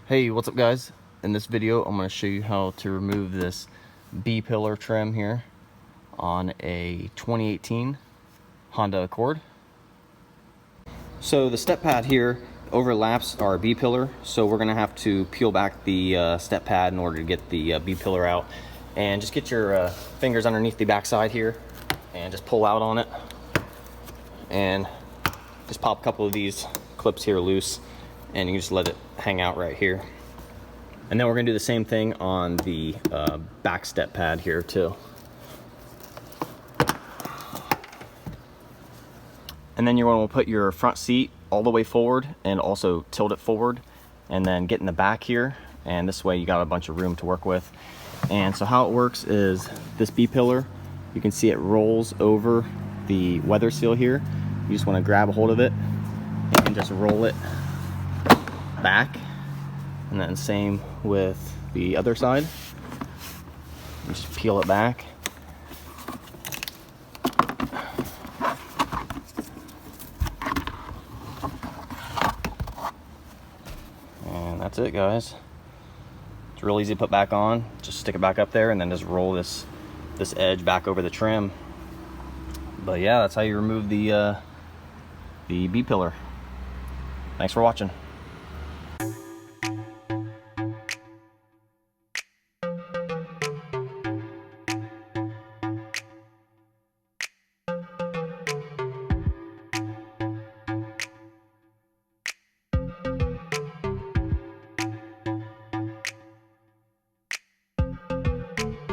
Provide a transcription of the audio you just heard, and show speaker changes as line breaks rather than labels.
Hey, what's up guys? In this video I'm going to show you how to remove this B-pillar trim here on a 2018 Honda Accord. So the step pad here overlaps our B-pillar, so we're going to have to peel back the step pad in order to get the B-pillar out. And just get your fingers underneath the backside here and just pull out on it. And just pop a couple of these clips here loose, and you can just let it hang out right here. And then we're gonna do the same thing on the back step pad here too. And then you're gonna put your front seat all the way forward and also tilt it forward, and then get in the back here, and this way you got a bunch of room to work with. And so how it works is this B-pillar, you can see it rolls over the weather seal here. You just want to grab a hold of it and just roll it back, and then same with the other side. Just peel it back. And that's it, guys. It's real easy to put back on. Just stick it back up there and then just roll this edge back over the trim. But yeah, that's how you remove the B-pillar. Thanks for watching.